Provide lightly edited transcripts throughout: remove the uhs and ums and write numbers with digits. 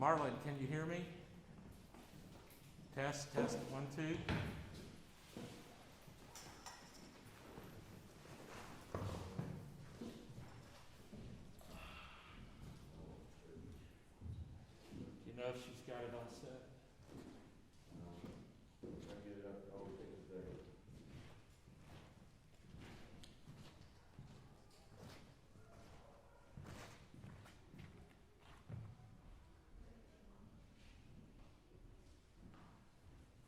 Marlon, can you hear me? Test, 1, 2. Do you know if she's got it all set? Try to get it up. It always takes a second.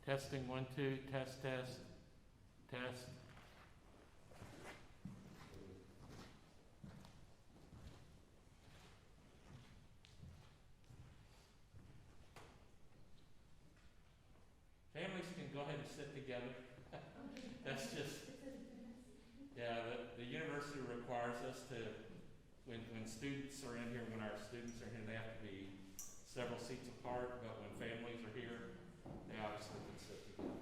Testing, 1, 2, test, test. Families can go ahead and sit together. That's just, yeah, the university requires us to, when students are in here, when our students are here, they have to be several seats apart, but when families are here, they obviously can sit together.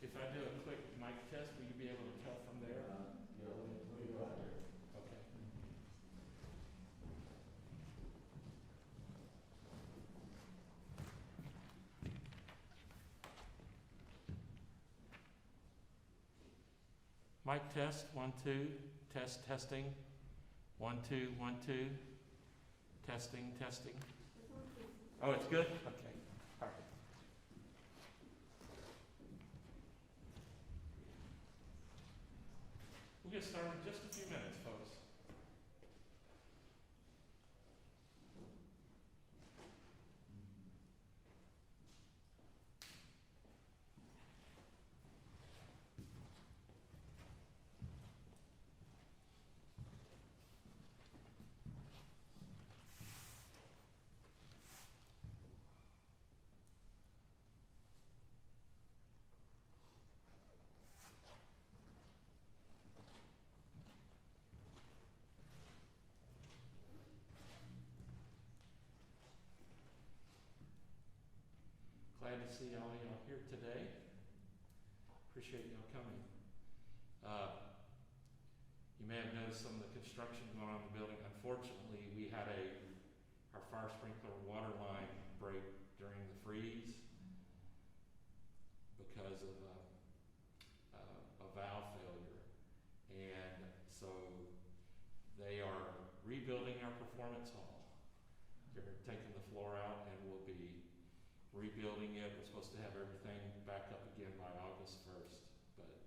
If I do a quick mic test, will you be able to tell from there? Yeah, let me go out here. Okay. Mic test, 1, 2, testing. 1, 2, 1, 2. Testing. Oh, it's good? Okay. All right. We'll get started in just a few minutes, folks. Glad to see all of y'all here today. Appreciate y'all coming. You may have noticed some of the construction going on in the building. Unfortunately, we had our fire sprinkler water line break during the freeze because of a valve failure. And so they are rebuilding our performance hall. They're taking the floor out and we'll be rebuilding it. We're supposed to have everything back up again by August 1st, but it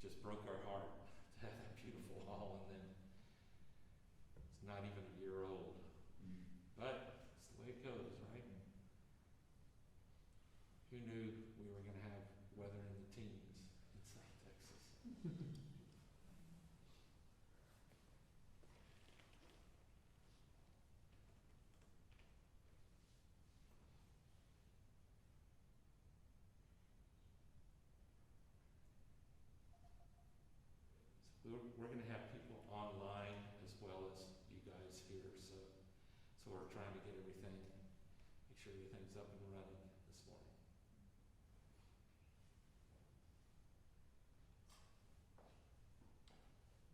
just broke our heart to have that beautiful hall and then it's not even a year old. But it's the way it goes, right? Who knew we were going to have weather in the teens in South Texas? We're going to have people online as well as you guys here, so we're trying to get everything, make sure everything's up and running this morning.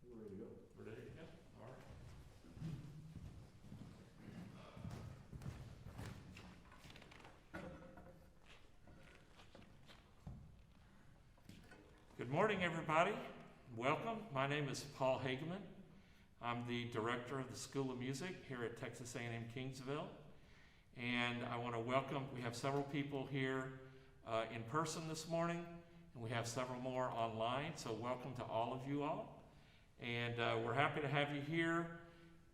We're ready to go. We're ready to go? All right. Good morning, everybody. Welcome. My name is Paul Hageman. I'm the director of the School of Music here at Texas A&M Kingsville. And I want to welcome, we have several people here in person this morning, and we have several more online, so welcome to all of you all. And we're happy to have you here.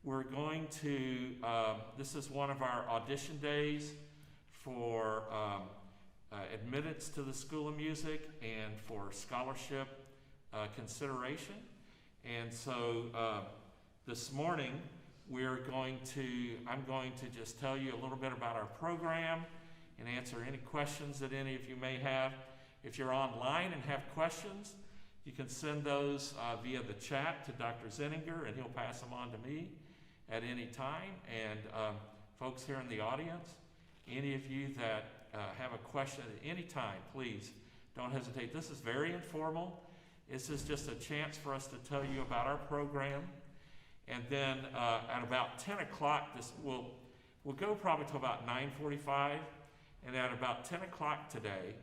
We're going to, this is one of our audition days for admittance to the School of Music and for scholarship consideration. And so this morning I'm going to just tell you a little bit about our program and answer any questions that any of you may have. If you're online and have questions, you can send those via the chat to Dr. Zinninger, and he'll pass them on to me at any time. And folks here in the audience, any of you that have a question at any time, please don't hesitate. This is very informal. This is just a chance for us to tell you about our program. And then at about 10 o'clock, we'll go probably till about 9:45. And at about 10 o'clock today,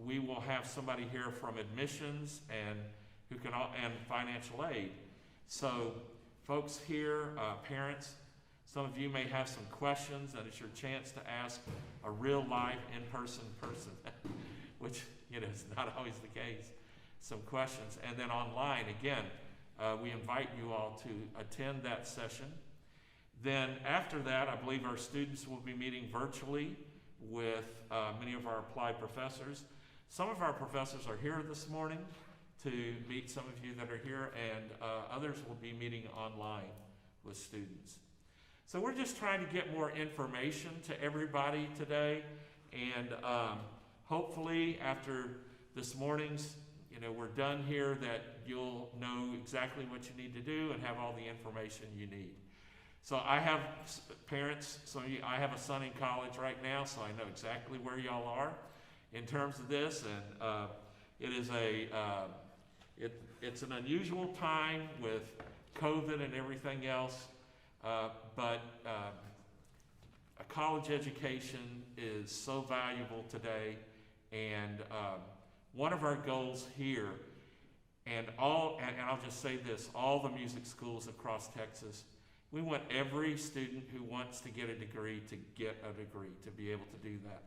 we will have somebody here from admissions and and financial aid. So folks here, parents, some of you may have some questions, and it's your chance to ask a real live in-person person, which is not always the case, some questions. And then online, again, we invite you all to attend that session. Then after that, I believe our students will be meeting virtually with many of our applied professors. Some of our professors are here this morning to meet some of you that are here, and others will be meeting online with students. So we're just trying to get more information to everybody today, and hopefully after this morning's, we're done here, that you'll know exactly what you need to do and have all the information you need. So I have parents, some of you, I have a son in college right now, so I know exactly where y'all are in terms of this, and it is it's an unusual time with COVID and everything else, but a college education is so valuable today, and one of our goals here, and I'll just say this, all the music schools across Texas, we want every student who wants to get a degree to get a degree, to be able to do that.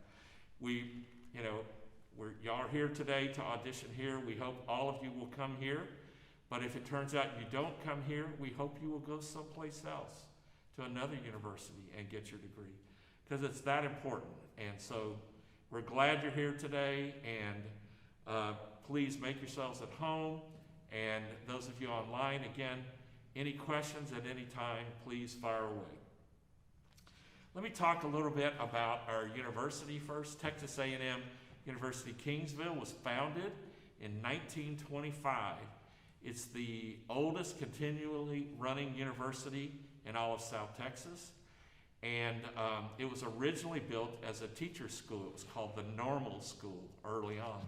Y'all are here today to audition here. We hope all of you will come here. But if it turns out you don't come here, we hope you will go someplace else, to another university, and get your degree, because it's that important. And so we're glad you're here today, and please make yourselves at home. And those of you online, again, any questions at any time, please fire away. Let me talk a little bit about our university first. Texas A&M University-Kingsville was founded in 1925. It's the oldest continually running university in all of South Texas. And it was originally built as a teacher's school. It was called the Normal School early on.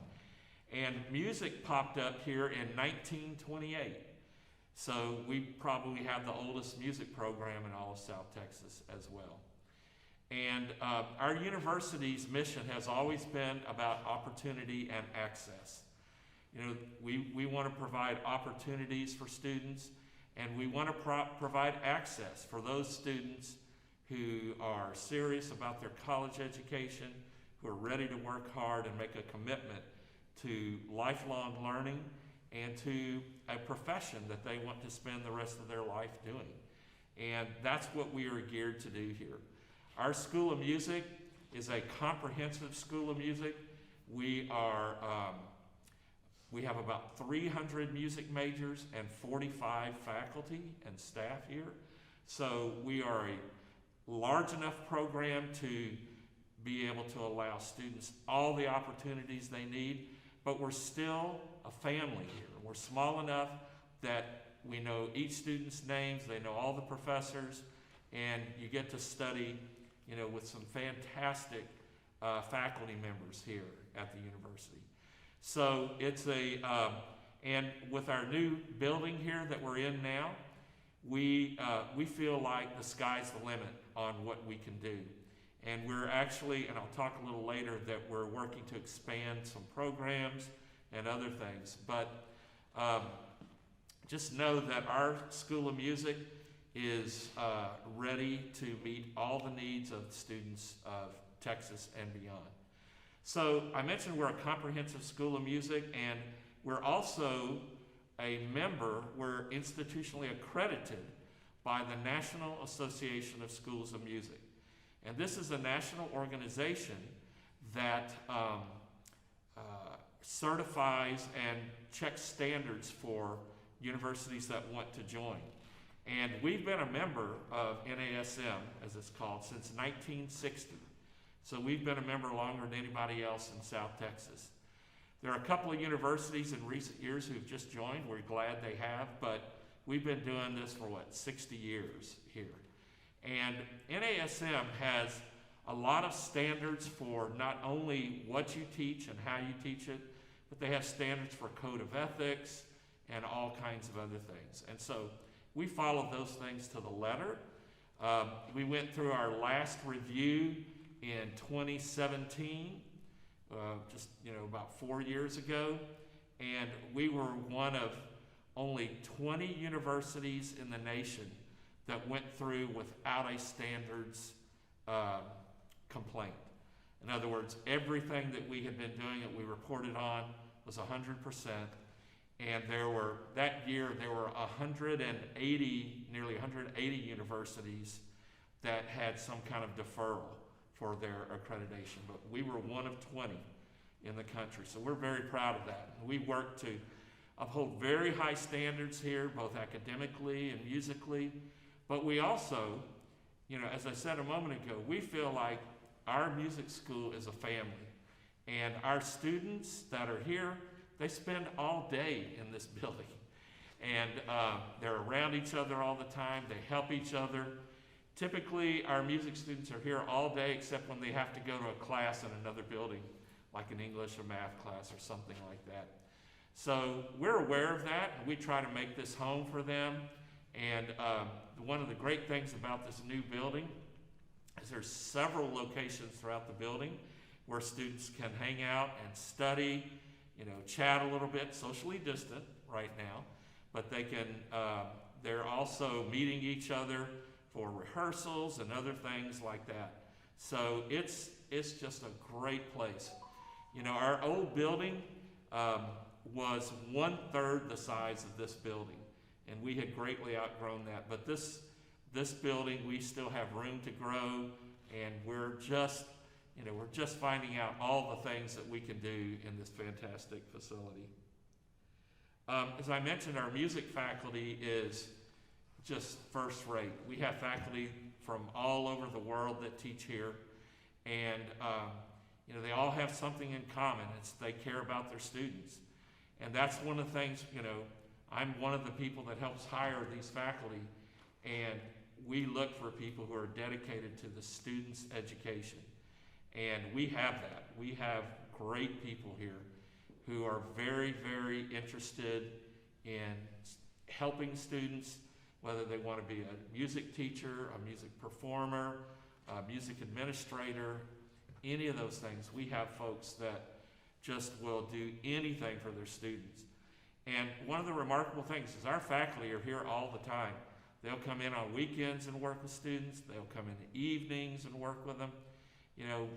And music popped up here in 1928. So we probably have the oldest music program in all of South Texas as well. And our university's mission has always been about opportunity and access. We want to provide opportunities for students, and we want to provide access for those students who are serious about their college education, who are ready to work hard and make a commitment to lifelong learning and to a profession that they want to spend the rest of their life doing. And that's what we are geared to do here. Our School of Music is a comprehensive School of Music. We have about 300 music majors and 45 faculty and staff here. So we are a large enough program to be able to allow students all the opportunities they need, but we're still a family here. We're small enough that we know each student's names, they know all the professors, and you get to study, with some fantastic faculty members here at the university. So it's and with our new building here that we're in now, we feel like the sky's the limit on what we can do. And we're actually, and I'll talk a little later, that we're working to expand some programs and other things. But just know that our School of Music is ready to meet all the needs of the students of Texas and beyond. So I mentioned we're a comprehensive School of Music, and we're also a member, we're institutionally accredited by the National Association of Schools of Music. And this is a national organization that certifies and checks standards for universities that want to join. And we've been a member of NASM, as it's called, since 1960. So we've been a member longer than anybody else in South Texas. There are a couple of universities in recent years who've just joined. We're glad they have, but we've been doing this for 60 years here. And NASM has a lot of standards for not only what you teach and how you teach it, but they have standards for code of ethics and all kinds of other things. And so we followed those things to the letter. We went through our last review in 2017, just about 4 years ago, and we were one of only 20 universities in the nation that went through without a standards complaint. In other words, everything that we had been doing that we reported on was 100%, and that year there were 180, nearly 180 universities that had some kind of deferral for their accreditation, but we were one of 20 in the country, so we're very proud of that. We work to uphold very high standards here, both academically and musically, but we also, as I said a moment ago, we feel like our music school is a family, and our students that are here, they spend all day in this building, and they're around each other all the time, they help each other. Typically, our music students are here all day except when they have to go to a class in another building, like an English or math class or something like that. So we're aware of that, and we try to make this home for them. And one of the great things about this new building is there's several locations throughout the building where students can hang out and study, chat a little bit, socially distant right now, but they can, they're also meeting each other for rehearsals and other things like that. So it's just a great place. Our old building was 1/3 the size of this building, and we had greatly outgrown that. But this building, we still have room to grow, and we're just finding out all the things that we can do in this fantastic facility. As I mentioned, our music faculty is just first rate. We have faculty from all over the world that teach here, and they all have something in common. It's they care about their students. And that's one of the things, I'm one of the people that helps hire these faculty, and we look for people who are dedicated to the students' education. And we have that. We have great people here who are very, very interested in helping students, whether they want to be a music teacher, a music performer, a music administrator, any of those things. We have folks that just will do anything for their students. And one of the remarkable things is our faculty are here all the time. They'll come in on weekends and work with students. They'll come in the evenings and work with them.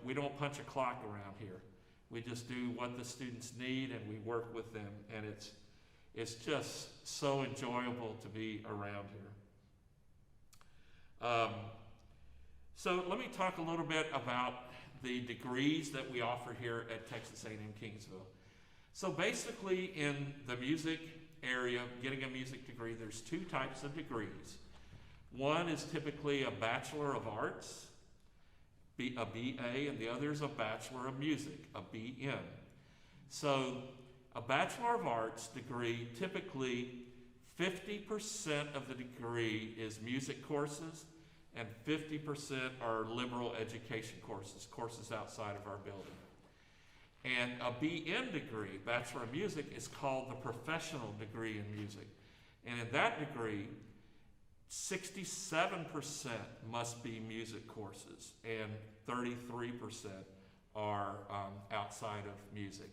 We don't punch a clock around here. We just do what the students need, and we work with them. And it's just so enjoyable to be around here. So let me talk a little bit about the degrees that we offer here at Texas A&M Kingsville. So basically in the music area, getting a music degree, there's two types of degrees. One is typically a Bachelor of Arts, a BA, and the other is a Bachelor of Music, a BM. So a Bachelor of Arts degree, typically 50% of the degree is music courses, and 50% are liberal education courses outside of our building. And a BM degree, Bachelor of Music, is called the professional degree in music. And in that degree, 67% must be music courses, and 33% are outside of music.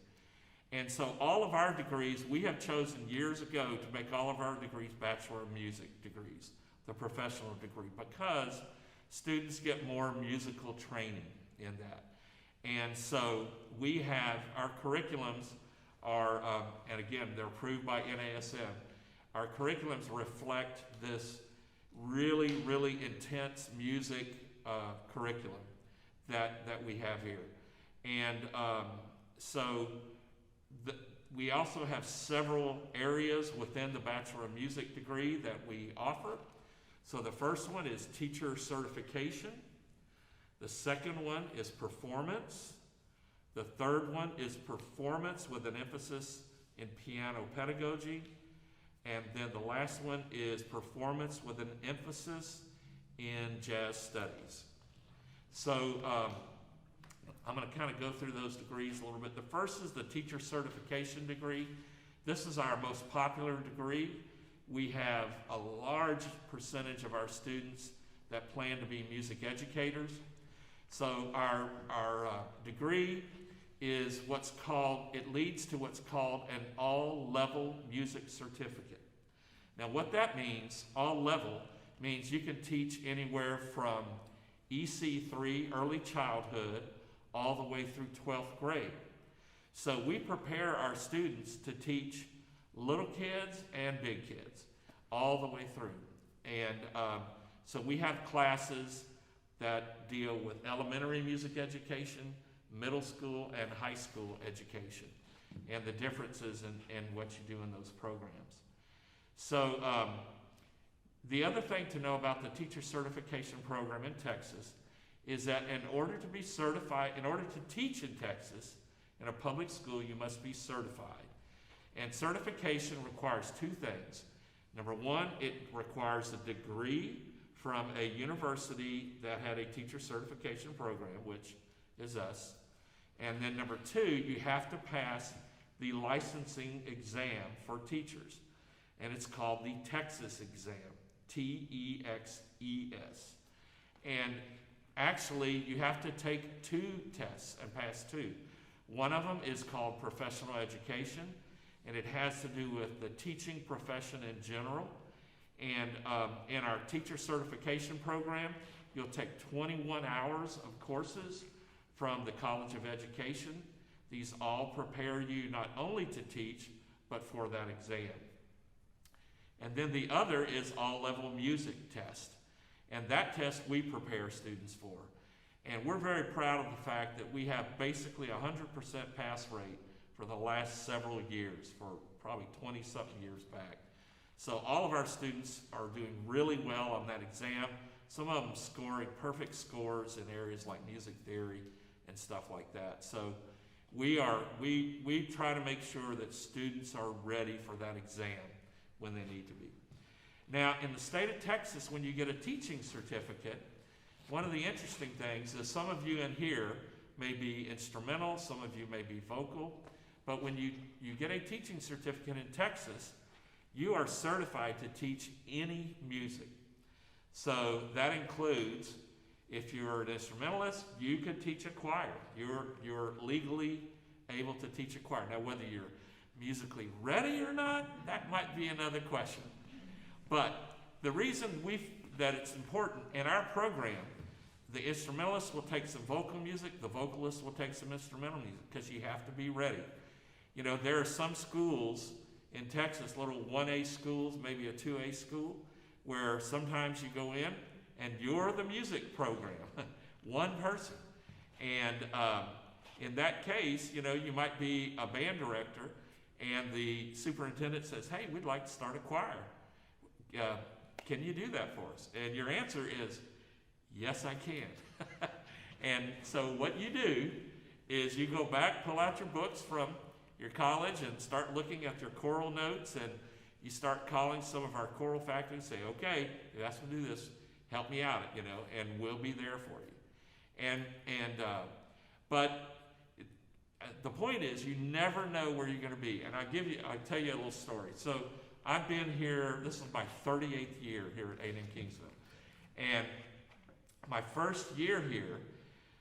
And so all of our degrees, we have chosen years ago to make all of our degrees Bachelor of Music degrees, the professional degree, because students get more musical training in that. And so we have, our curriculums are, and again, they're approved by NASM, our curriculums reflect this really, really intense music curriculum that we have here. And so we also have several areas within the Bachelor of Music degree that we offer. So the first one is teacher certification. The second one is performance. The third one is performance with an emphasis in piano pedagogy. And then the last one is performance with an emphasis in jazz studies. So I'm going to kind of go through those degrees a little bit. The first is the teacher certification degree. This is our most popular degree. We have a large percentage of our students that plan to be music educators. So our degree is it leads to what's called an all-level music certificate. Now what that means, all level, means you can teach anywhere from EC3, early childhood, all the way through 12th grade. So we prepare our students to teach little kids and big kids all the way through. And so we have classes that deal with elementary music education, middle school, and high school education, and the differences in what you do in those programs. So the other thing to know about the teacher certification program in Texas is that in order to be certified, in order to teach in Texas, in a public school, you must be certified. And certification requires two things. Number one, it requires a degree from a university that had a teacher certification program, which is us. And then number two, you have to pass the licensing exam for teachers. And it's called the Texas exam, TEXES. And actually, you have to take two tests and pass two. One of them is called professional education, and it has to do with the teaching profession in general. And in our teacher certification program, you'll take 21 hours of courses from the College of Education. These all prepare you not only to teach, but for that exam. And then the other is all-level music test. And that test we prepare students for. And we're very proud of the fact that we have basically 100% pass rate for the last several years, for probably 20-something years back. So all of our students are doing really well on that exam. Some of them scoring perfect scores in areas like music theory and stuff like that. So we try to make sure that students are ready for that exam when they need to be. Now, in the state of Texas, when you get a teaching certificate, one of the interesting things is some of you in here may be instrumental, some of you may be vocal, but when you get a teaching certificate in Texas, you are certified to teach any music. So that includes, if you're an instrumentalist, you could teach a choir. You're legally able to teach a choir. Now, whether you're musically ready or not, that might be another question. But the reason that it's important in our program, the instrumentalist will take some vocal music, the vocalist will take some instrumental music, because you have to be ready. You know, there are some schools in Texas, little 1A schools, maybe a 2A school, where sometimes you go in and you're the music program, one person. And in that case, you know, you might be a band director and the superintendent says, hey, we'd like to start a choir. Can you do that for us? And your answer is, yes, I can. And so what you do is you go back, pull out your books from your college and start looking at your choral notes, and you start calling some of our choral faculty and say, okay, you asked me to do this, help me out, you know, and we'll be there for you. But the point is, you never know where you're going to be. And I'll tell you a little story. So I've been here, this is my 38th year here at Audition-Kingsville. And my first year here,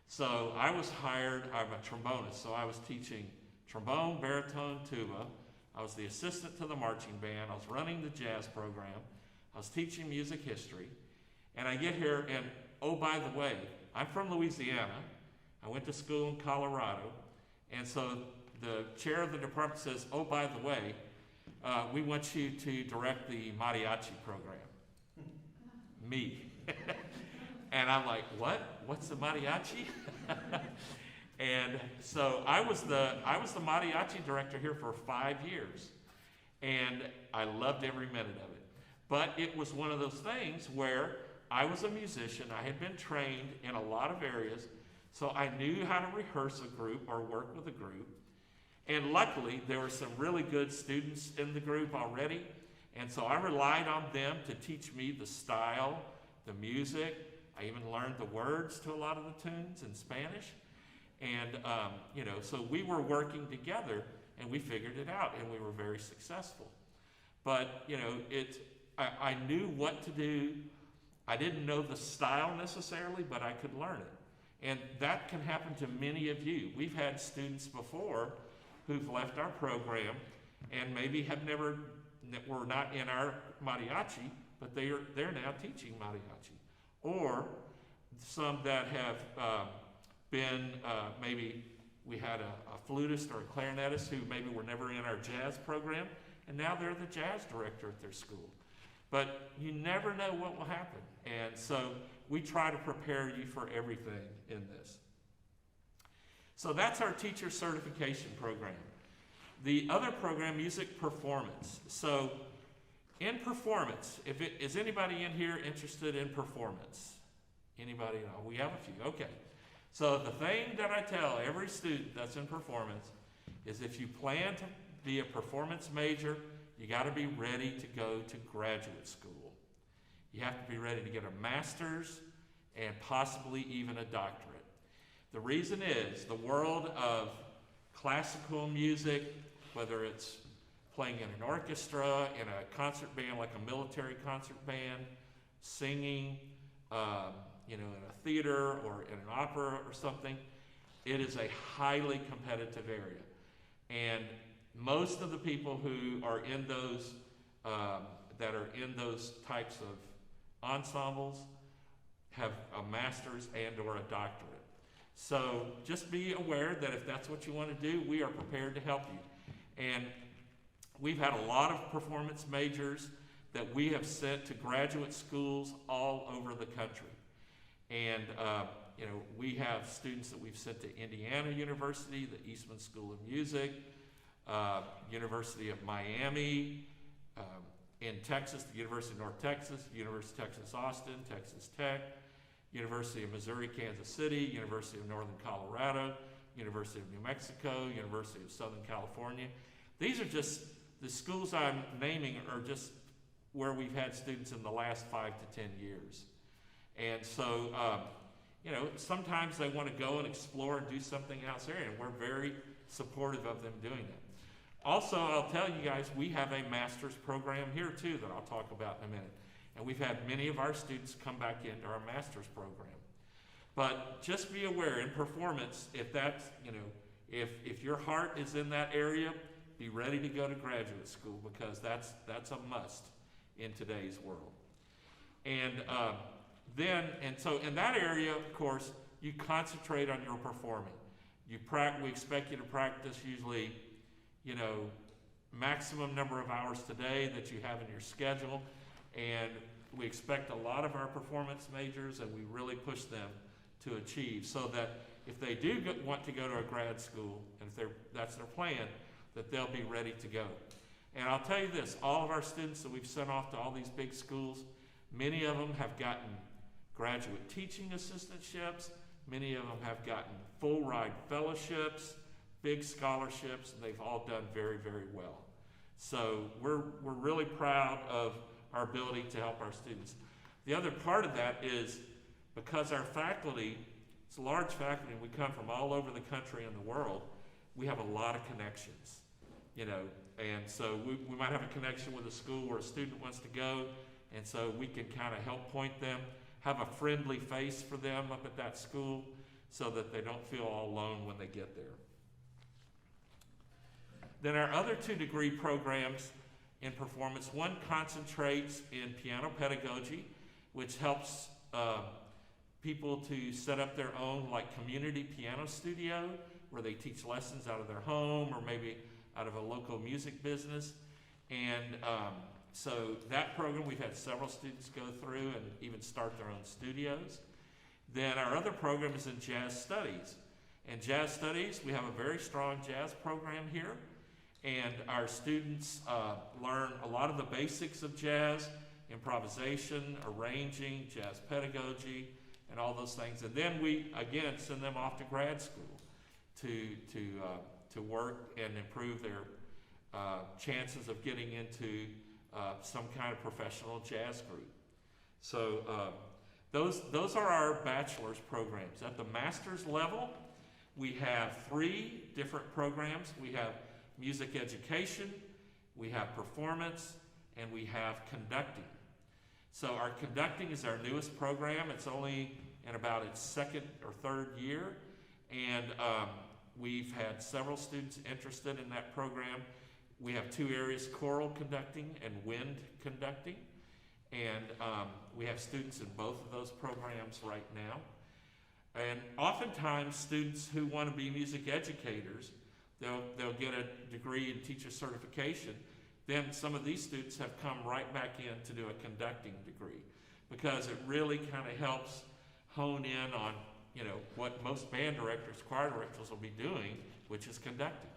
so I was hired, I'm a trombonist, so I was teaching trombone, baritone, tuba. I was the assistant to the marching band. I was running the jazz program. I was teaching music history. And I get here, and oh, by the way, I'm from Louisiana. I went to school in Colorado. And so the chair of the department says, oh, by the way, we want you to direct the mariachi program. Me. And I'm like, what? What's the mariachi? And so I was the mariachi director here for 5 years, and I loved every minute of it. But it was one of those things where I was a musician. I had been trained in a lot of areas, so I knew how to rehearse a group or work with a group. And luckily, there were some really good students in the group already, and so I relied on them to teach me the style, the music. I even learned the words to a lot of the tunes in Spanish. And, so we were working together, and we figured it out, and we were very successful. But, I knew what to do. I didn't know the style necessarily, but I could learn it. And that can happen to many of you. We've had students before who've left our program and maybe were not in our mariachi, but they're now teaching mariachi. Or some that have been, maybe we had a flutist or a clarinetist who maybe were never in our jazz program, and now they're the jazz director at their school. But you never know what will happen. And so we try to prepare you for everything in this. So that's our teacher certification program. The other program, music performance. So in performance, is anybody in here interested in performance? Anybody? Oh, we have a few. Okay. So the thing that I tell every student that's in performance is if you plan to be a performance major, you got to be ready to go to graduate school. You have to be ready to get a master's and possibly even a doctorate. The reason is the world of classical music, whether it's playing in an orchestra, in a concert band like a military concert band, singing, in a theater or in an opera or something, it is a highly competitive area. And most of the people who are in those, that are in those types of ensembles have a master's and or a doctorate. So just be aware that if that's what you want to do, we are prepared to help you. And we've had a lot of performance majors that we have sent to graduate schools all over the country. And, we have students that we've sent to Indiana University, the Eastman School of Music, University of Miami, in Texas, the University of North Texas, University of Texas Austin, Texas Tech, University of Missouri, Kansas City, University of Northern Colorado, University of New Mexico, University of Southern California. These are just, the schools I'm naming are just where we've had students in the last 5 to 10 years. And so, sometimes they want to go and explore and do something else there, and we're very supportive of them doing that. Also, I'll tell you guys, we have a master's program here too that I'll talk about in a minute. And we've had many of our students come back into our master's program. But just be aware, in performance, if that's, if your heart is in that area, be ready to go to graduate school, because that's a must in today's world. And so in that area, of course, you concentrate on your performing. We expect you to practice usually, maximum number of hours today that you have in your schedule. And we expect a lot of our performance majors, and we really push them to achieve, so that if they do want to go to a grad school, and if that's their plan, that they'll be ready to go. And I'll tell you this, all of our students that we've sent off to all these big schools, many of them have gotten graduate teaching assistantships, many of them have gotten full ride fellowships, big scholarships, and they've all done very, very well. So we're really proud of our ability to help our students. The other part of that is because our faculty, it's a large faculty, and we come from all over the country and the world, we have a lot of connections, and so we might have a connection with a school where a student wants to go, and so we can kind of help point them, have a friendly face for them up at that school so that they don't feel all alone when they get there. Then our other 2 degree programs in performance, one concentrates in piano pedagogy, which helps people to set up their own community piano studio where they teach lessons out of their home or maybe out of a local music business. And so that program, we've had several students go through and even start their own studios. Then our other program is in jazz studies. And jazz studies, we have a very strong jazz program here. And our students learn a lot of the basics of jazz, improvisation, arranging, jazz pedagogy, and all those things. And then we, again, send them off to grad school to work and improve their chances of getting into some kind of professional jazz group. So those are our bachelor's programs. At the master's level, we have 3 different programs. We have music education, we have performance, and we have conducting. So our conducting is our newest program. It's only in about its 2nd or 3rd year, and we've had several students interested in that program. We have 2 areas, choral conducting and wind conducting, and we have students in both of those programs right now. And oftentimes students who want to be music educators, they'll get a degree in teacher certification. Then some of these students have come right back in to do a conducting degree, because it really kind of helps hone in on, what most band directors, choir directors will be doing, which is conducting.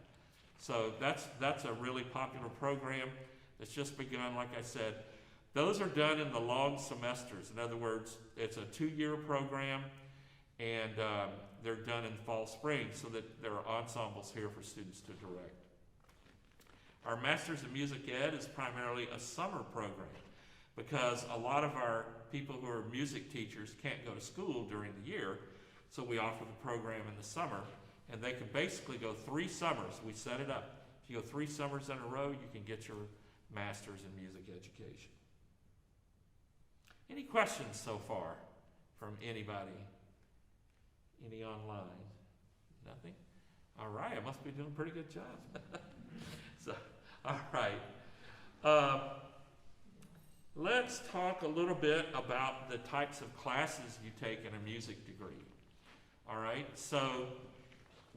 So that's a really popular program that's just begun. Like I said, those are done in the long semesters. In other words, it's a 2-year program, and they're done in fall, spring, so that there are ensembles here for students to direct. Our Masters in Music Ed is primarily a summer program, because a lot of our people who are music teachers can't go to school during the year, so we offer the program in the summer, and they can basically go 3 summers. We set it up. If you go 3 summers in a row, you can get your Masters in Music Education. Any questions so far from anybody? Any online? Nothing? All right, I must be doing a pretty good job. So, all right. Let's talk a little bit about the types of classes you take in a music degree. All right, so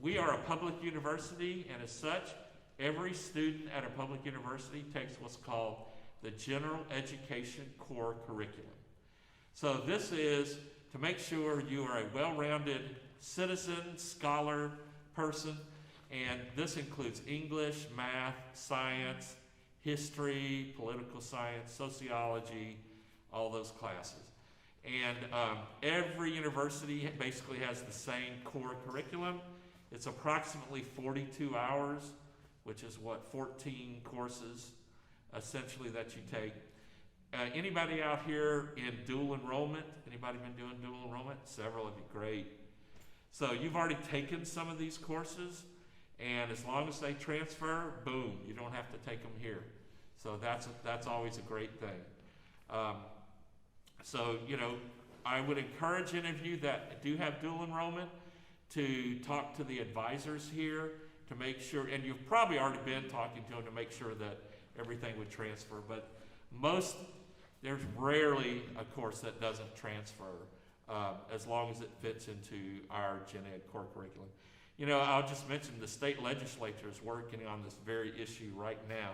we are a public university, and as such, every student at a public university takes what's called the General Education Core Curriculum. So this is to make sure you are a well-rounded citizen, scholar, person, and this includes English, math, science, history, political science, sociology, all those classes. And every university basically has the same core curriculum. It's approximately 42 hours, which is 14 courses essentially that you take. Anybody out here in dual enrollment? Anybody been doing dual enrollment? Several of you, great. So you've already taken some of these courses, and as long as they transfer, boom, you don't have to take them here. So that's always a great thing. So, I would encourage any of you that do have dual enrollment to talk to the advisors here to make sure, and you've probably already been talking to them to make sure that everything would transfer, but there's rarely a course that doesn't transfer as long as it fits into our Gen Ed core curriculum. I'll just mention the state legislature is working on this very issue right now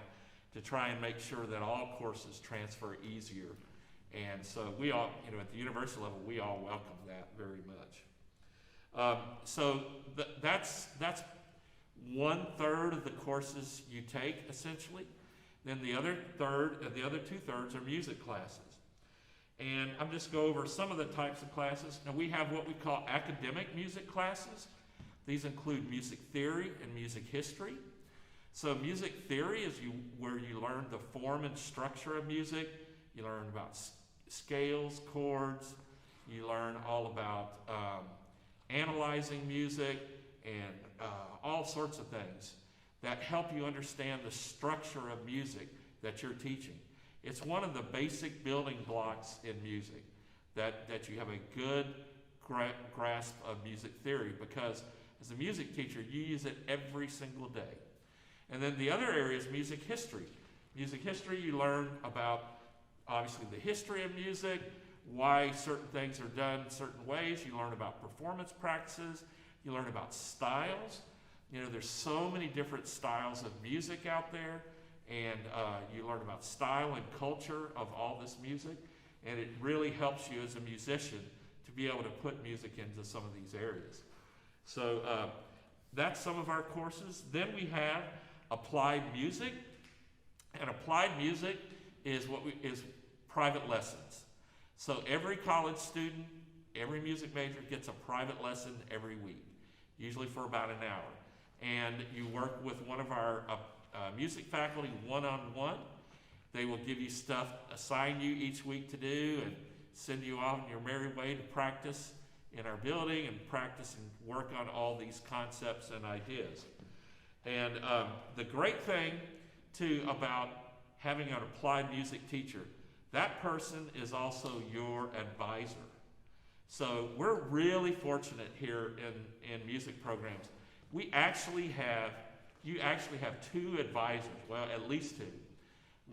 to try and make sure that all courses transfer easier. And so we all, at the university level, we all welcome that very much. So that's 1/3 of the courses you take, essentially. Then the other 2/3 are music classes. And I'm just go over some of the types of classes. Now we have what we call academic music classes. These include music theory and music history. So music theory is where you learn the form and structure of music. You learn about scales, chords. You learn all about analyzing music and all sorts of things that help you understand the structure of music that you're teaching. It's one of the basic building blocks in music, that you have a good grasp of music theory, because as a music teacher, you use it every single day. And then the other area is music history. Music history, you learn about, obviously, the history of music, why certain things are done certain ways. You learn about performance practices. You learn about styles. There's so many different styles of music out there, and you learn about style and culture of all this music, and it really helps you as a musician to be able to put music into some of these areas. So that's some of our courses. Then we have applied music, and applied music is is private lessons. So every college student, every music major gets a private lesson every week, usually for about an hour. And you work with one of our music faculty one-on-one. They will give you stuff, assign you each week to do, and send you on your merry way to practice in our building and practice and work on all these concepts and ideas. And the great thing, too, about having an applied music teacher, that person is also your advisor. So we're really fortunate here in music programs. You actually have 2 advisors, well, at least 2.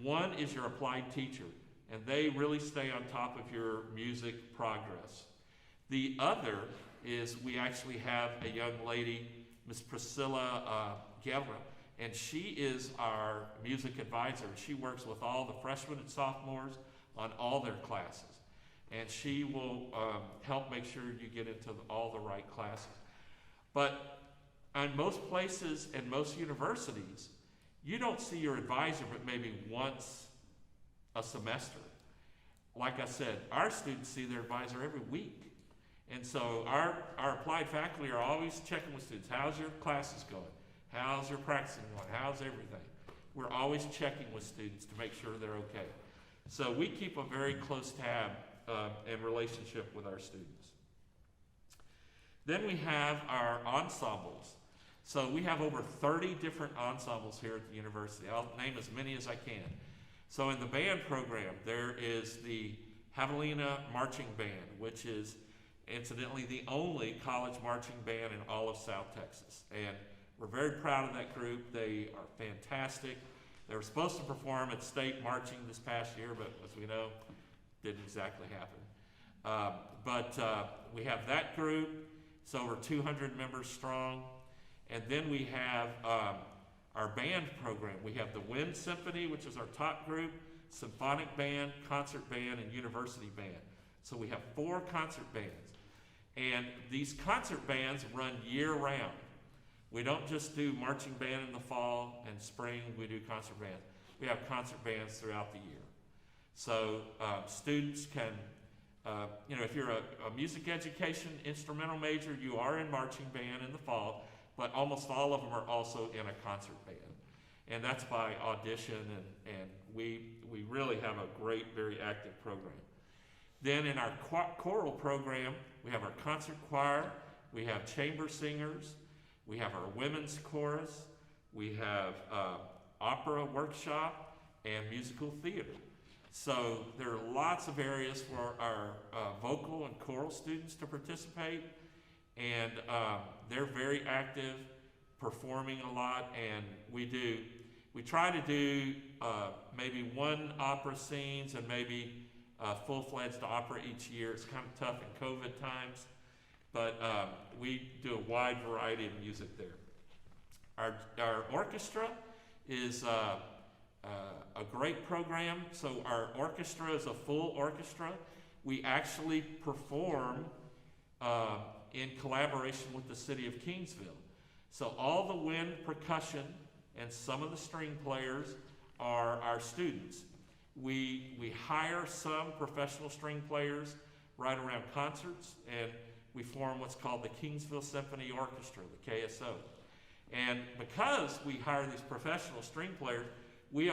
One is your applied teacher, and they really stay on top of your music progress. The other is we actually have a young lady, Miss Priscilla Guerra, and she is our music advisor. She works with all the freshmen and sophomores on all their classes, and she will help make sure you get into all the right classes. But on most places and most universities, you don't see your advisor but maybe once a semester. Like I said, our students see their advisor every week. And so our applied faculty are always checking with students. How's your classes going? How's your practicing going? How's everything? We're always checking with students to make sure they're okay. So we keep a very close tab and relationship with our students. Then we have our ensembles. So we have over 30 different ensembles here at the university. I'll name as many as I can. So in the band program, there is the Javelina Marching Band, which is incidentally the only college marching band in all of South Texas. And we're very proud of that group. They are fantastic. They were supposed to perform at state marching this past year, but as we know, didn't exactly happen. We have that group. It's over 200 members strong. And then we have our band program. We have the Wind Symphony, which is our top group, Symphonic Band, Concert Band, and University Band. So we have 4 concert bands. And these concert bands run year-round. We don't just do marching band in the fall and spring, we do concert bands. We have concert bands throughout the year. So students can, if you're a music education instrumental major, you are in marching band in the fall, but almost all of them are also in a concert band. And that's by audition, and we really have a great, very active program. Then in our choral program, we have our concert choir, we have chamber singers, we have our women's chorus, we have opera workshop, and musical theater. So there are lots of areas for our vocal and choral students to participate, and they're very active, performing a lot, and we try to do maybe 1 opera scenes and maybe full-fledged opera each year. It's kind of tough in COVID times, but we do a wide variety of music there. Our orchestra is a great program. So our orchestra is a full orchestra. We actually perform in collaboration with the city of Kingsville. So all the wind, percussion, and some of the string players are our students. We hire some professional string players right around concerts, and we form what's called the Kingsville Symphony Orchestra, the KSO. And because we hire these professional string players, we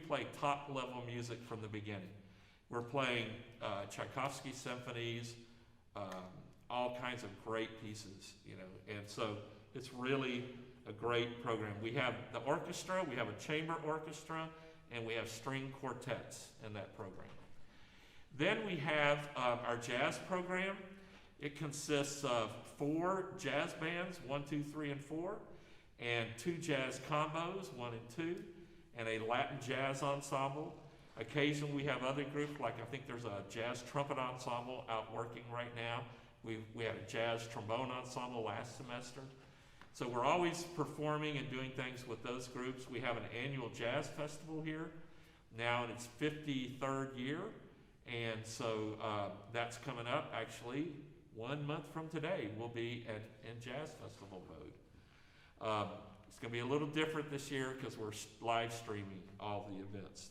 play top-level music from the beginning. We're playing Tchaikovsky symphonies, all kinds of great pieces, and so it's really a great program. We have the orchestra, we have a chamber orchestra, and we have string quartets in that program. Then we have our jazz program. It consists of 4 jazz bands, 1, 2, 3, and 4, and 2 jazz combos, 1 and 2, and a Latin jazz ensemble. Occasionally we have other groups, like I think there's a jazz trumpet ensemble out working right now. We had a jazz trombone ensemble last semester. So we're always performing and doing things with those groups. We have an annual jazz festival here now in its 53rd year. And so that's coming up actually 1 month from today, we'll be in Jazz Festival mode. It's going to be a little different this year because we're live streaming all the events.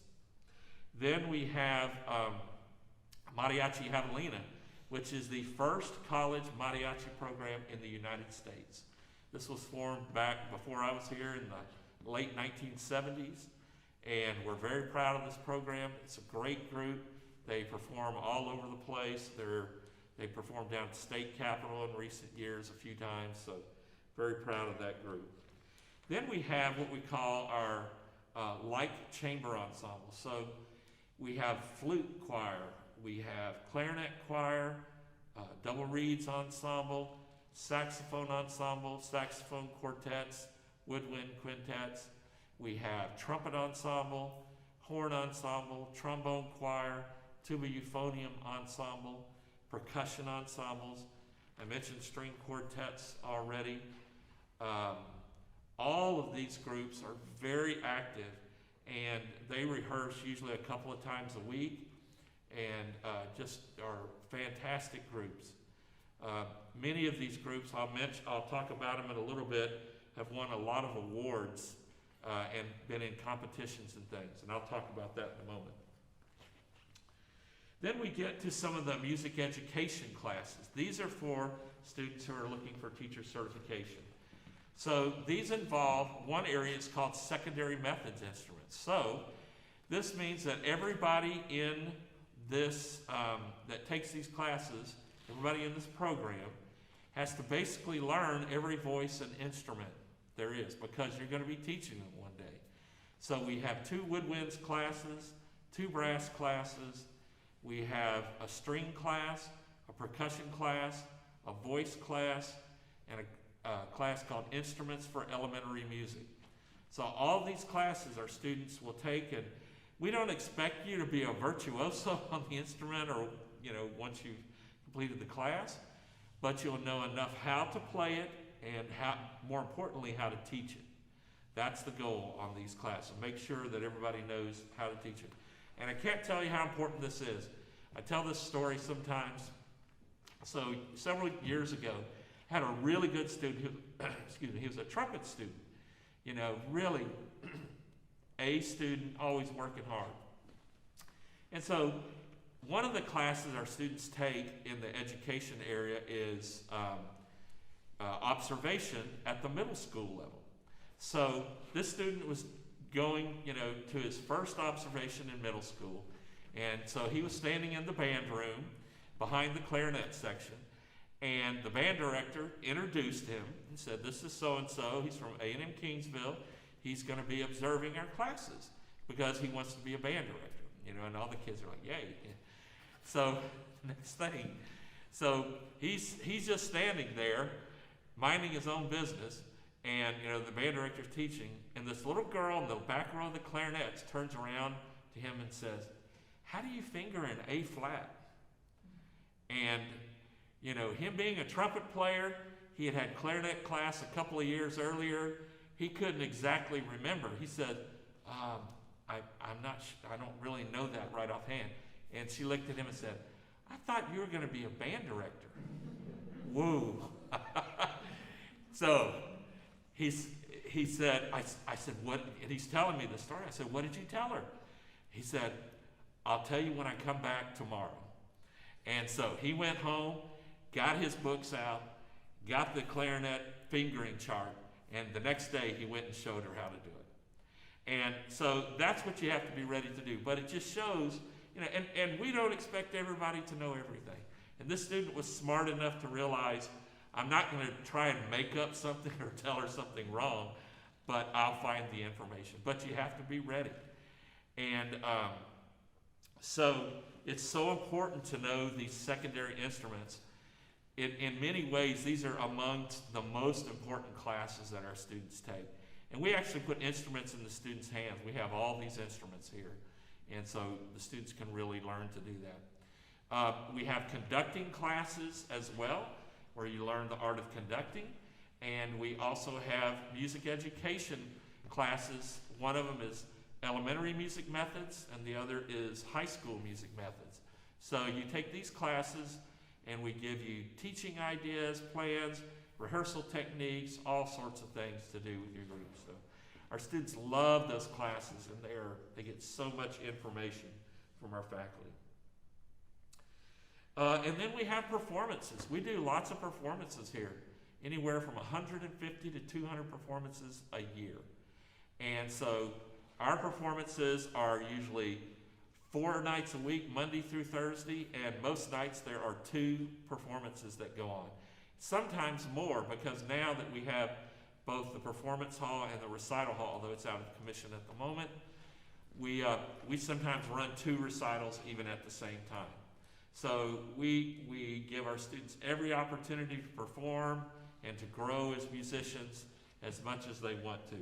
Then we have Mariachi Javelina, which is the first college mariachi program in the United States. This was formed back before I was here in the late 1970s, and we're very proud of this program. It's a great group. They perform all over the place. They performed down at the state capitol in recent years a few times, so very proud of that group. Then we have what we call our light chamber ensemble. So we have flute choir, we have clarinet choir, double reeds ensemble, saxophone ensemble, saxophone quartets, woodwind quintets. We have trumpet ensemble, horn ensemble, trombone choir, tuba euphonium ensemble, percussion ensembles. I mentioned string quartets already. All of these groups are very active, and they rehearse usually a couple of times a week, and just are fantastic groups. Many of these groups, I'll talk about them in a little bit, have won a lot of awards and been in competitions and things, and I'll talk about that in a moment. Then we get to some of the music education classes. These are for students who are looking for teacher certification. So these involve, one area is called secondary methods instruments. So this means that everybody in this, that takes these classes, everybody in this program, has to basically learn every voice and instrument there is, because you're going to be teaching them one day. So we have 2 woodwinds classes, 2 brass classes, we have a string class, a percussion class, a voice class, and a class called Instruments for Elementary Music. So all these classes our students will take, and we don't expect you to be a virtuoso on the instrument or, once you've completed the class, but you'll know enough how to play it and more importantly, how to teach it. That's the goal on these classes. Make sure that everybody knows how to teach it. And I can't tell you how important this is. I tell this story sometimes. So several years ago, I had a really good student who, he was a trumpet student. Really A student, always working hard. And so one of the classes our students take in the education area is observation at the middle school level. So this student was going, to his first observation in middle school. And so he was standing in the band room behind the clarinet section, and the band director introduced him and said, "This is so-and-so, he's from A&M-Kingsville, he's going to be observing our classes because he wants to be a band director," and all the kids are like, "Yay." So next thing, so he's just standing there minding his own business, and the band director's teaching, and this little girl in the back row of the clarinets turns around to him and says, "How do you finger an A flat?" And him being a trumpet player, he had clarinet class a couple of years earlier. He couldn't exactly remember. He said, I'm not I don't really know that right offhand. And she looked at him and said, "I thought you were going to be a band director." Whoa. So he said, I said, "What?" And he's telling me the story. I said, "What did you tell her?" He said, "I'll tell you when I come back tomorrow." And so he went home, got his books out, got the clarinet fingering chart, and the next day he went and showed her how to do it. And so that's what you have to be ready to do. But it just shows, and we don't expect everybody to know everything. And this student was smart enough to realize, I'm not going to try and make up something or tell her something wrong, but I'll find the information. But you have to be ready. And so it's so important to know these secondary instruments. In many ways, these are amongst the most important classes that our students take. And we actually put instruments in the students' hands. We have all these instruments here. And so the students can really learn to do that. We have conducting classes as well, where you learn the art of conducting. And we also have music education classes. One of them is elementary music methods, and the other is high school music methods. So you take these classes, and we give you teaching ideas, plans, rehearsal techniques, all sorts of things to do with your group. So our students love those classes, and they get so much information from our faculty. And then we have performances. We do lots of performances here, anywhere from 150 to 200 performances a year. And so our performances are usually 4 nights a week, Monday through Thursday, and most nights there are 2 performances that go on. Sometimes more, because now that we have both the performance hall and the recital hall, although it's out of commission at the moment, we sometimes run 2 recitals even at the same time. So we give our students every opportunity to perform and to grow as musicians as much as they want to.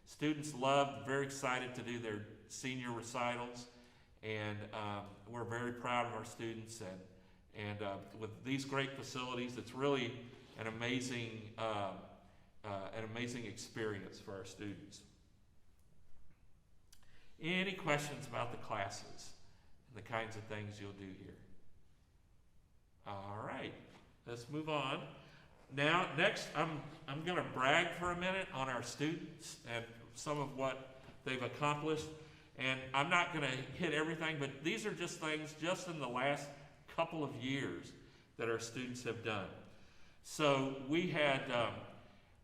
Students love, very excited to do their senior recitals, and we're very proud of our students, and with these great facilities, it's really an amazing experience for our students. Any questions about the classes and the kinds of things you'll do here? All right, let's move on. Now, next, I'm going to brag for a minute on our students and some of what they've accomplished. And I'm not going to hit everything, but these are just things just in the last couple of years that our students have done. So we had,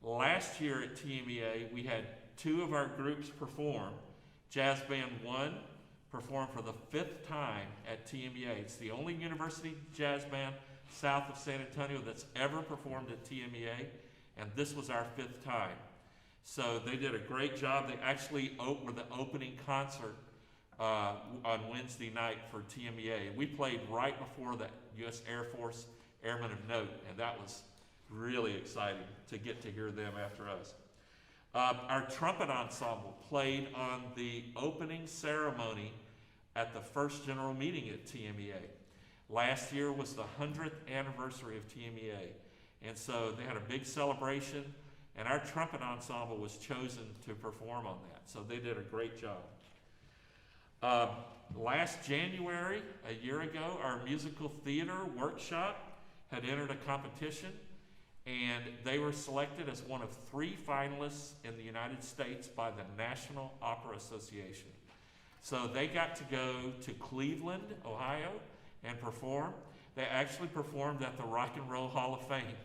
last year at TMEA, we had 2 of our groups perform. Jazz Band 1 performed for the 5th time at TMEA. It's the only university jazz band south of San Antonio that's ever performed at TMEA, and this was our 5th time. So they did a great job. They actually were the opening concert on Wednesday night for TMEA. And we played right before the U.S. Air Force Airmen of Note, and that was really exciting to get to hear them after us. Our trumpet ensemble played on the opening ceremony at the first general meeting at TMEA. Last year was the 100th anniversary of TMEA, and so they had a big celebration, and our trumpet ensemble was chosen to perform on that. So they did a great job. Last January, a year ago, our musical theater workshop had entered a competition, and they were selected as one of 3 finalists in the United States by the National Opera Association. So they got to go to Cleveland, Ohio, and perform. They actually performed at the Rock and Roll Hall of Fame.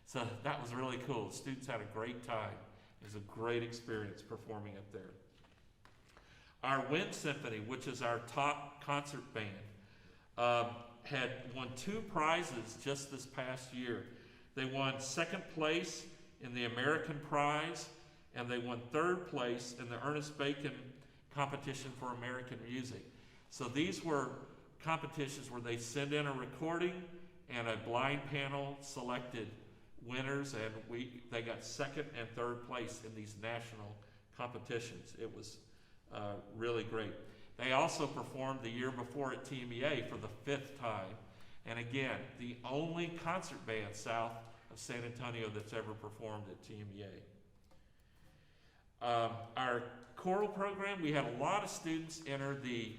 So that was really cool. Students had a great time. It was a great experience performing up there. Our Wind Symphony, which is our top concert band, had won 2 prizes just this past year. They won 2nd place in the American Prize, and they won 3rd place in the Ernest Bacon competition for American music. So these were competitions where they send in a recording, and a blind panel selected winners, and they got 2nd and 3rd place in these national competitions. It was really great. They also performed the year before at TMEA for the 5th time, and again, the only concert band south of San Antonio that's ever performed at TMEA. Our choral program, we had a lot of students enter the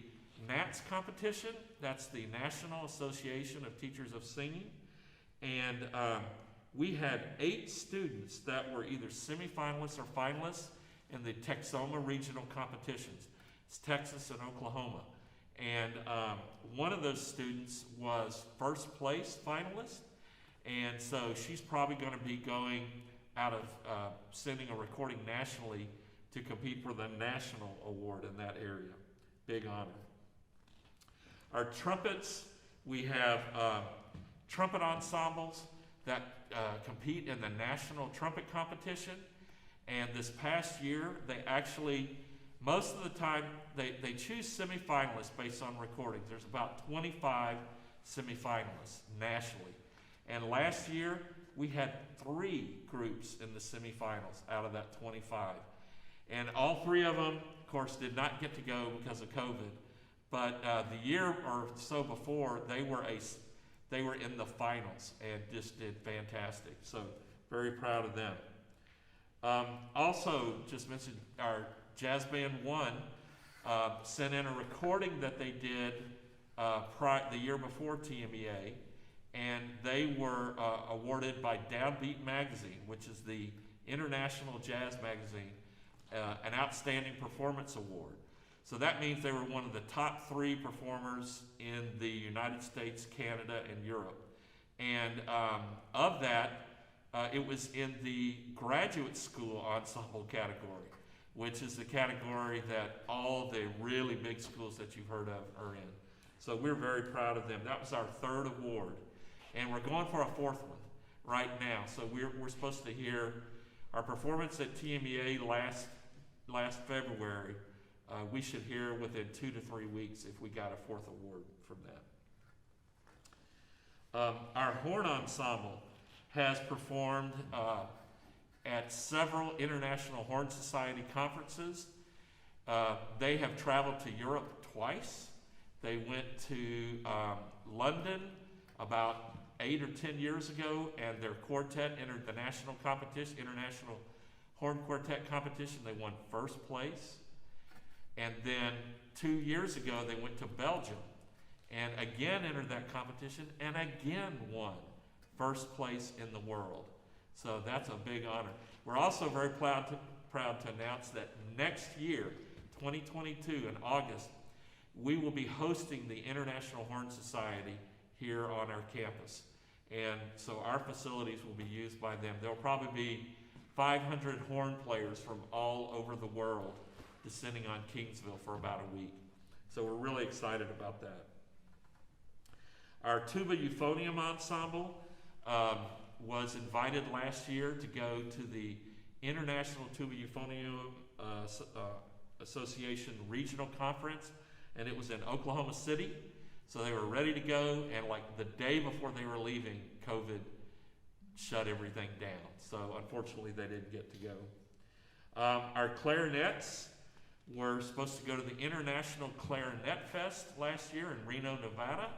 NATS competition. That's the National Association of Teachers of Singing, and we had 8 students that were either semifinalists or finalists in the Texoma regional competitions. It's Texas and Oklahoma. And one of those students was 1st place finalist, and so she's probably going to be going out of sending a recording nationally to compete for the national award in that area. Big honor. Our trumpets, we have trumpet ensembles that compete in the national trumpet competition, and this past year they actually, most of the time, they choose semifinalists based on recordings. There's about 25 semifinalists nationally. And last year, we had 3 groups in the semifinals out of that 25. And all 3 of them, of course, did not get to go because of COVID. But the year or so before, they were in the finals and just did fantastic. So very proud of them. Also, just mentioned our Jazz Band 1 sent in a recording that they did the year before TMEA, and they were awarded by Downbeat Magazine, which is the international jazz magazine, an Outstanding Performance Award. So that means they were one of the top 3 performers in the United States, Canada, and Europe. And of that, it was in the graduate school ensemble category, which is the category that all the really big schools that you've heard of are in. So we're very proud of them. That was our 3rd award. And we're going for a 4th one right now. So we're supposed to hear our performance at TMEA last February. We should hear within 2 to 3 weeks if we got a 4th award from that. Our horn ensemble has performed at several International Horn Society conferences. They have traveled to Europe twice. They went to London about 8 or 10 years ago, and their quartet entered the national competition, International Horn Quartet competition. They won 1st place. And then 2 years ago, they went to Belgium and again entered that competition and again won 1st place in the world. So that's a big honor. We're also very proud to announce that next year, 2022 in August, we will be hosting the International Horn Society here on our campus. And so our facilities will be used by them. There'll probably be 500 horn players from all over the world descending on Kingsville for about a week. So we're really excited about that. Our tuba euphonium ensemble was invited last year to go to the International Tuba Euphonium Association Regional Conference, and it was in Oklahoma City. So they were ready to go, and like the day before they were leaving, COVID shut everything down. So unfortunately, they didn't get to go. Our clarinets were supposed to go to the International Clarinet Fest last year in Reno, Nevada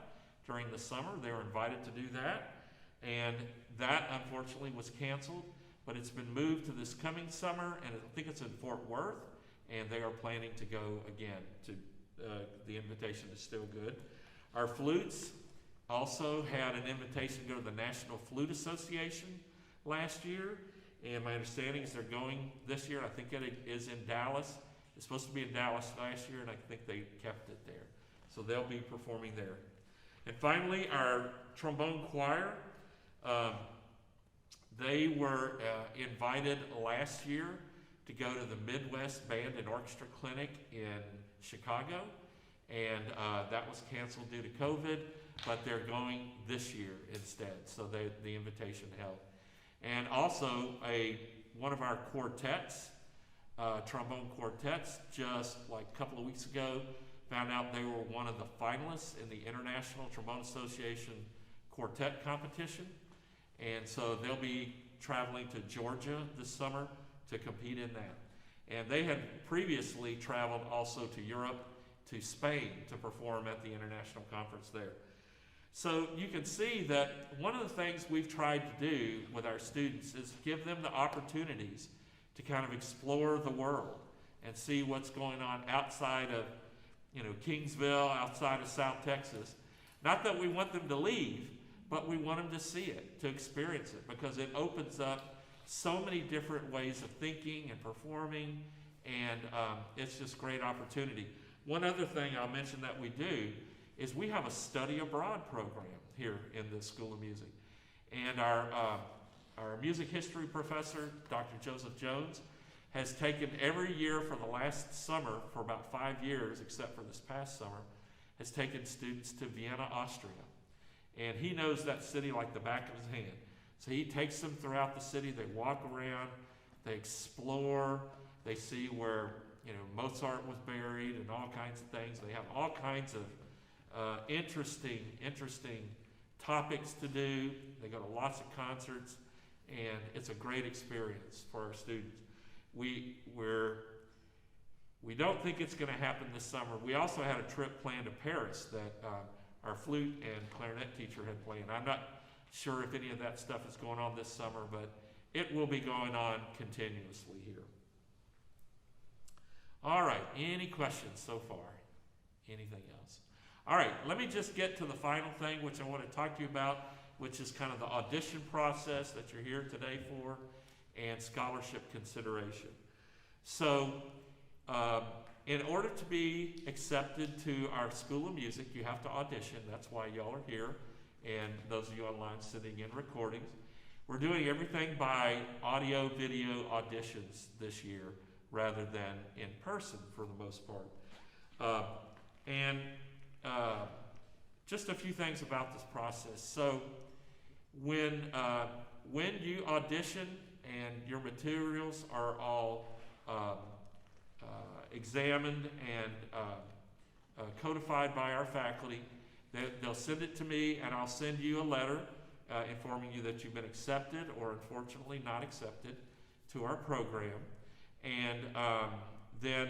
during the summer. They were invited to do that, and that unfortunately was canceled, but it's been moved to this coming summer, and I think it's in Fort Worth, and they are planning to go again. The invitation is still good. Our flutes also had an invitation to go to the National Flute Association last year, and my understanding is they're going this year. I think it is in Dallas. It's supposed to be in Dallas last year, and I think they kept it there. So they'll be performing there. And finally, our trombone choir, they were invited last year to go to the Midwest Band and Orchestra Clinic in Chicago, and that was canceled due to COVID, but they're going this year instead, so the invitation held. And also, one of our quartets, trombone quartets, just like a couple of weeks ago, found out they were one of the finalists in the International Trombone Association Quartet Competition, and so they'll be traveling to Georgia this summer to compete in that. And they had previously traveled also to Europe, to Spain, to perform at the international conference there. So you can see that one of the things we've tried to do with our students is give them the opportunities to kind of explore the world and see what's going on outside of, Kingsville, outside of South Texas. Not that we want them to leave, but we want them to see it, to experience it, because it opens up so many different ways of thinking and performing, and it's just great opportunity. One other thing I'll mention that we do is we have a study abroad program here in the School of Music. And our music history professor, Dr. Joseph Jones, has taken every year for the last summer, for about 5 years, except for this past summer, has taken students to Vienna, Austria. And he knows that city like the back of his hand. So he takes them throughout the city, they walk around, they explore, they see where Mozart was buried and all kinds of things. They have all kinds of interesting topics to do. They go to lots of concerts, and it's a great experience for our students. We don't think it's going to happen this summer. We also had a trip planned to Paris that our flute and clarinet teacher had planned. I'm not sure if any of that stuff is going on this summer, but it will be going on continuously here. All right, any questions so far? Anything else? All right, let me just get to the final thing, which I want to talk to you about, which is kind of the audition process that you're here today for, and scholarship consideration. So, in order to be accepted to our School of Music, you have to audition. That's why y'all are here, and those of you online sending in recordings. We're doing everything by audio, video auditions this year, rather than in person for the most part. Just a few things about this process. So, when you audition and your materials are all examined and codified by our faculty, they'll send it to me, and I'll send you a letter informing you that you've been accepted or unfortunately not accepted to our program. And then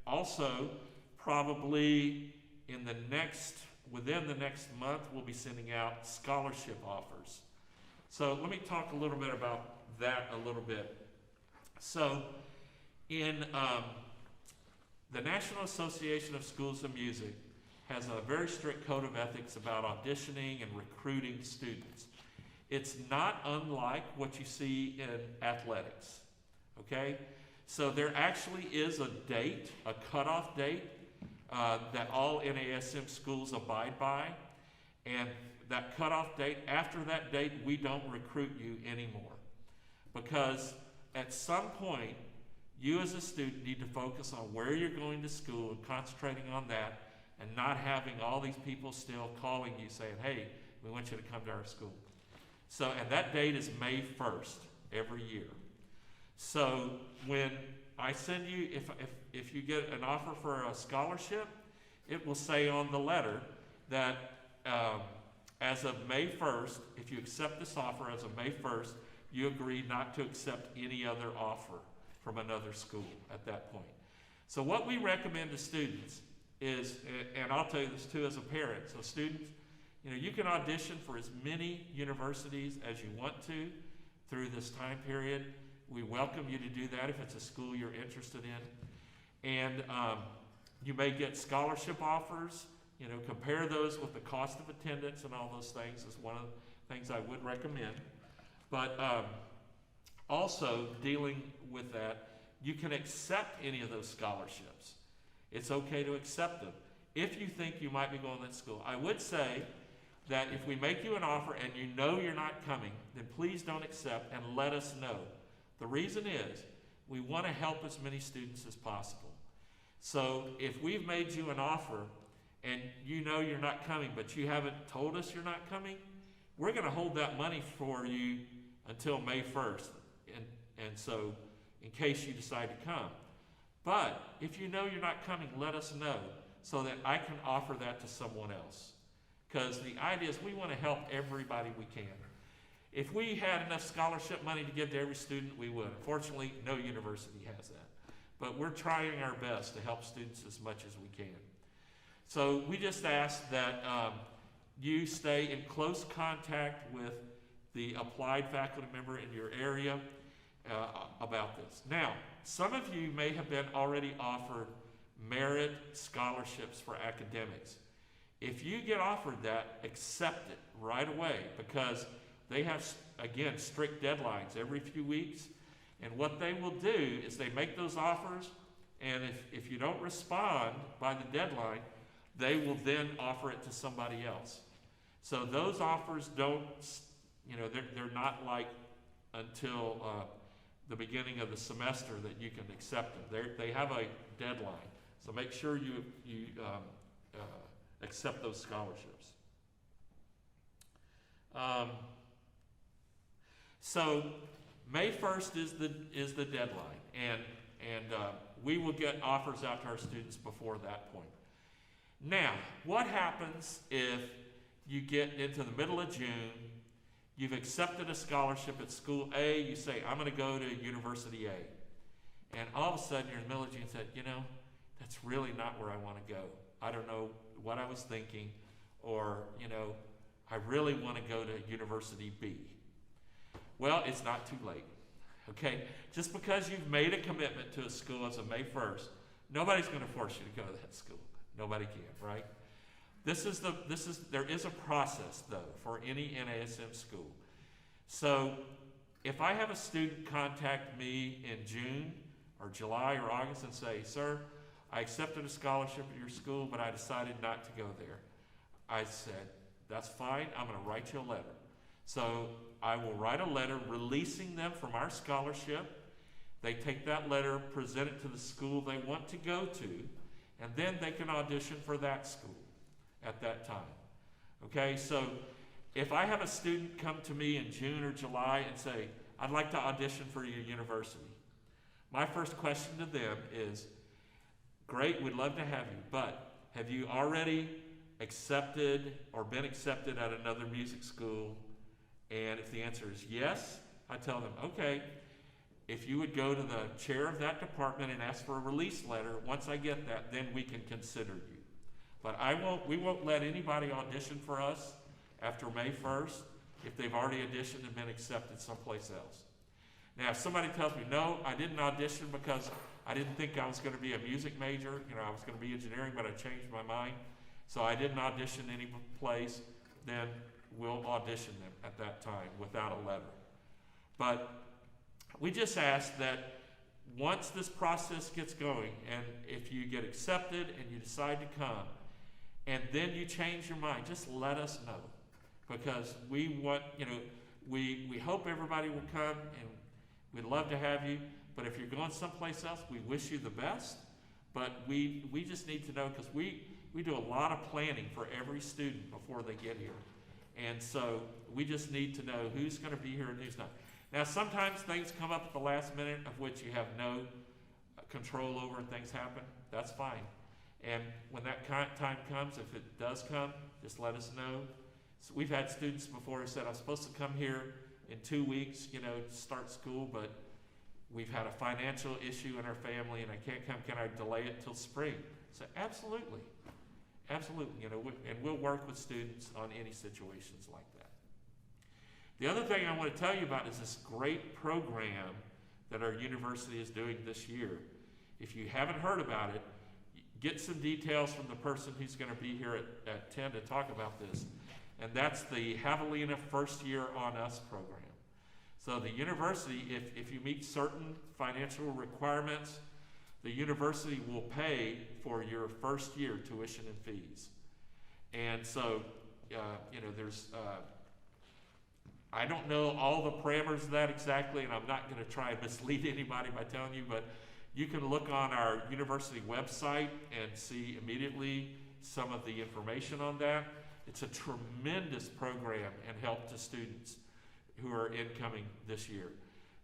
also, probably within the next month, we'll be sending out scholarship offers. So let me talk a little bit about that a little bit. So in the National Association of Schools of Music has a very strict code of ethics about auditioning and recruiting students. It's not unlike what you see in athletics, okay? So there actually is a date, a cutoff date, that all NASM schools abide by, and that cutoff date, after that date, we don't recruit you anymore. Because at some point, you as a student need to focus on where you're going to school and concentrating on that, and not having all these people still calling you saying, hey, we want you to come to our school. So, and that date is May 1st every year. So when I send you, if you get an offer for a scholarship, it will say on the letter that as of May 1st, if you accept this offer as of May 1st, you agree not to accept any other offer from another school at that point. So what we recommend to students is, and I'll tell you this too as a parent, so students, you can audition for as many universities as you want to through this time period. We welcome you to do that if it's a school you're interested in. And you may get scholarship offers. Compare those with the cost of attendance and all those things is one of the things I would recommend. But also dealing with that, you can accept any of those scholarships. It's okay to accept them if you think you might be going to that school. I would say that if we make you an offer and you know you're not coming, then please don't accept and let us know. The reason is we want to help as many students as possible. So if we've made you an offer and you know you're not coming, but you haven't told us you're not coming, we're going to hold that money for you until May 1st. And so in case you decide to come. But if you know you're not coming, let us know so that I can offer that to someone else. Because the idea is we want to help everybody we can. If we had enough scholarship money to give to every student, we would. Unfortunately, no university has that. But we're trying our best to help students as much as we can. So we just ask that you stay in close contact with the applied faculty member in your area about this. Now, some of you may have been already offered merit scholarships for academics. If you get offered that, accept it right away, because they have, again, strict deadlines every few weeks. And what they will do is they make those offers, and if you don't respond by the deadline, they will then offer it to somebody else. So those offers don't, they're not like until the beginning of the semester that you can accept them. They have a deadline. So make sure you accept those scholarships. So May 1st is the deadline, and we will get offers out to our students before that point. Now, what happens if you get into the middle of June, you've accepted a scholarship at school A, you say, I'm going to go to University A, and all of a sudden you're in the middle of June and said, that's really not where I want to go. I don't know what I was thinking, or, I really want to go to University B. Well, it's not too late, okay? Just because you've made a commitment to a school as of May 1st, nobody's going to force you to go to that school. Nobody can, right? There is a process though for any NASM school. So if I have a student contact me in June or July or August and say, sir, I accepted a scholarship at your school, but I decided not to go there. I said, that's fine, I'm gonna write you a letter. So I will write a letter releasing them from our scholarship. They take that letter, present it to the school they want to go to, and then they can audition for that school at that time. Okay, so if I have a student come to me in June or July and say, I'd like to audition for your university, my first question to them is, great, we'd love to have you, but have you already accepted or been accepted at another music school? And if the answer is yes, I tell them, okay, if you would go to the chair of that department and ask for a release letter, once I get that, then we can consider you. But we won't let anybody audition for us after May 1st if they've already auditioned and been accepted someplace else. Now, if somebody tells me, no, I didn't audition because I didn't think I was going to be a music major, I was going to be engineering, but I changed my mind, so I didn't audition any place, then we'll audition them at that time without a letter. But we just ask that once this process gets going, and if you get accepted and you decide to come, and then you change your mind, just let us know. Because we want, we hope everybody will come, and we'd love to have you. But if you're going someplace else, we wish you the best. But we just need to know, because we do a lot of planning for every student before they get here. And so we just need to know who's going to be here and who's not. Now, sometimes things come up at the last minute of which you have no control over and things happen. That's fine. And when that time comes, if it does come, just let us know. So we've had students before who said, I'm supposed to come here in 2 weeks, to start school, but we've had a financial issue in our family and I can't come. Can I delay it till spring? So absolutely. Absolutely. And we'll work with students on any situations like that. The other thing I want to tell you about is this great program that our university is doing this year. If you haven't heard about it, get some details from the person who's going to be here at 10 to talk about this. And that's the Javelina First Year on Us program. So the university, if you meet certain financial requirements, the university will pay for your first year tuition and fees. And so, there's, I don't know all the parameters of that exactly, and I'm not going to try and mislead anybody by telling you, but you can look on our university website and see immediately some of the information on that. It's a tremendous program and help to students who are incoming this year.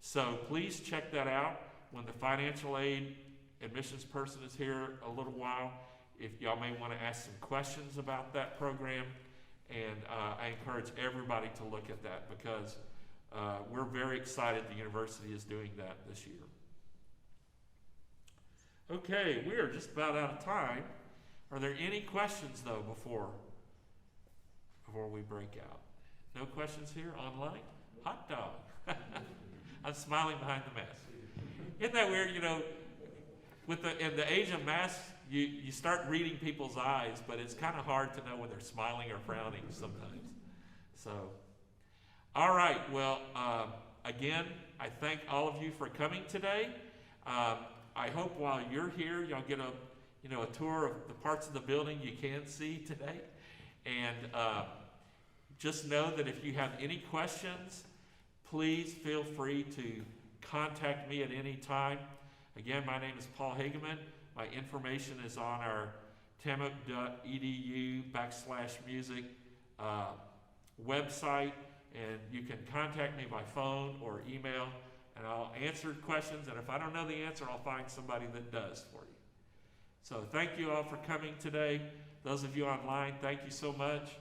So please check that out. When the financial aid admissions person is here a little while, if y'all may want to ask some questions about that program, and I encourage everybody to look at that because we're very excited the university is doing that this year. Okay, we are just about out of time. Are there any questions though before we break out? No questions here online? Hot dog. I'm smiling behind the mask. Isn't that weird? In the age of masks, you start reading people's eyes, but it's kind of hard to know when they're smiling or frowning sometimes. So, all right. Well, again, I thank all of you for coming today. I hope while you're here, y'all get a tour of the parts of the building you can see today. And just know that if you have any questions, please feel free to contact me at any time. Again, my name is Paul Hageman. My information is on our tamup.edu/music website, and you can contact me by phone or email, and I'll answer questions, and if I don't know the answer, I'll find somebody that does for you. So thank you all for coming today. Those of you online, thank you so much.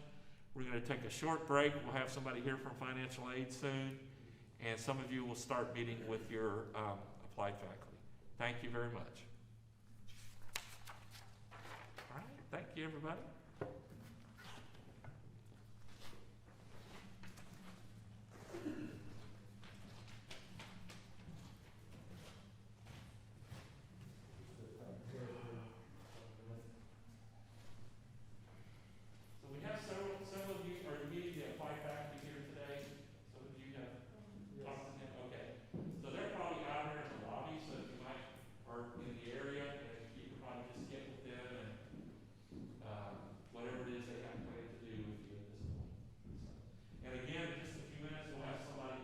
We're going to take a short break. We'll have somebody here from financial aid soon, and some of you will start meeting with your applied faculty. Thank you very much. All right, thank you, everybody.